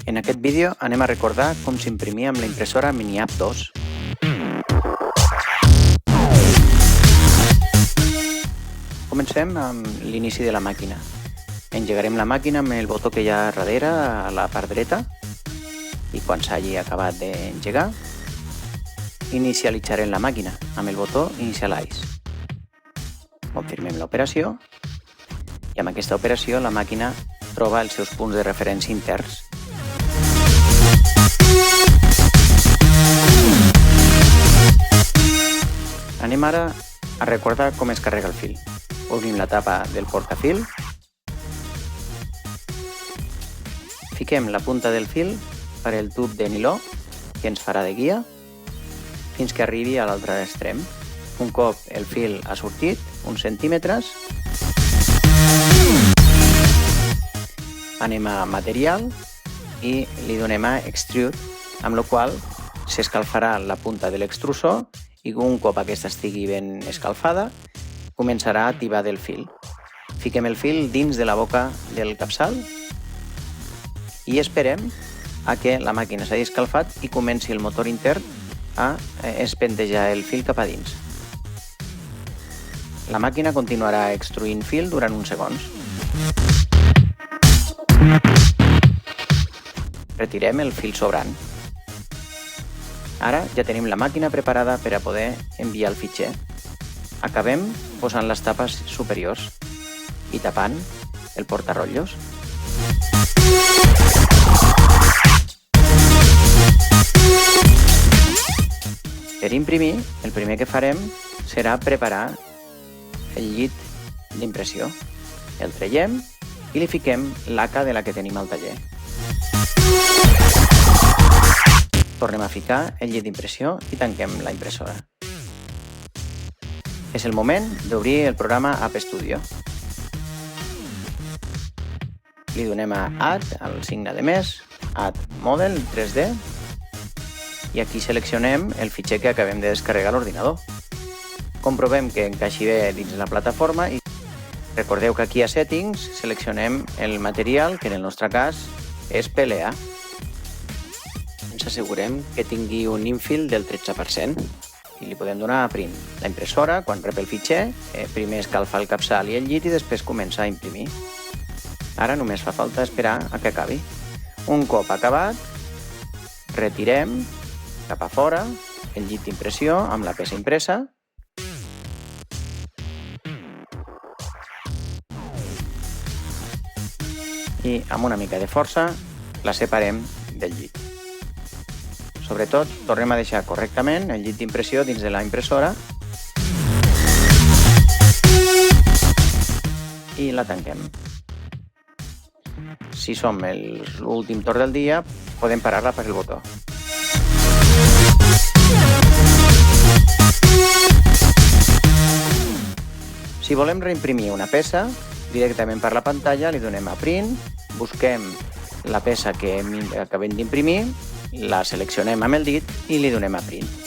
En aquest vídeo anem a recordar com s'imprimia amb la impressora Miniap 2. Comencem amb l'inici de la màquina. Engegarem la màquina amb el botó que hi ha darrere a la part dreta i quan s'hagi acabat d'engegar, inicialitzarem la màquina amb el botó Initialize. Confirmem l'operació i amb aquesta operació la màquina troba els seus punts de referència interns. Anem ara a recordar com es carrega el fil. Obrim la tapa del portafil, fiquem la punta del fil per el tub de niló que ens farà de guia fins que arribi a l'altre extrem. Un cop el fil ha sortit uns centímetres, anem a material i li donem a extrude, amb la qual s'escalfarà la punta de l'extrusor i un cop aquesta estigui ben escalfada començarà a tibar del fil. Fiquem el fil dins de la boca del capçal i esperem a que la màquina s'hagi escalfat i comenci el motor intern a espentejar el fil cap a dins. La màquina continuarà extruint fil durant uns segons. Retirem el fil sobrant. Ara ja tenim la màquina preparada per a poder enviar el fitxer. Acabem posant les tapes superiors i tapant el portarrotllos. Per imprimir, el primer que farem serà preparar el llit d'impressió. El traiem i li fiquem l'aca de la que tenim al taller. Tornem a ficar el llit d'impressió i tanquem la impressora. És el moment d'obrir el programa App Studio. Li donem a Add, al signe de més, Add Model 3D, i aquí seleccionem el fitxer que acabem de descarregar a l'ordinador. Comprovem que encaixi bé dins la plataforma i recordeu que aquí a Settings seleccionem el material, que en el nostre cas és PLA. Ens assegurem que tingui un infill del 13% i li podem donar a Print. La impressora, quan rep el fitxer, primer escalfa el capçal i el llit i després comença a imprimir. Ara només fa falta esperar a que acabi. Un cop acabat, retirem cap a fora el llit d'impressió amb la peça impresa i amb una mica de força la separem del llit. Sobretot, tornem a deixar correctament el llit d'impressió dins de la impressora i la tanquem. Si som l'últim torn del dia, podem parar-la per el botó. Si volem reimprimir una peça, directament per la pantalla li donem a Print, busquem la peça que acabem d'imprimir, la seleccionem amb el dit i li donem a Print.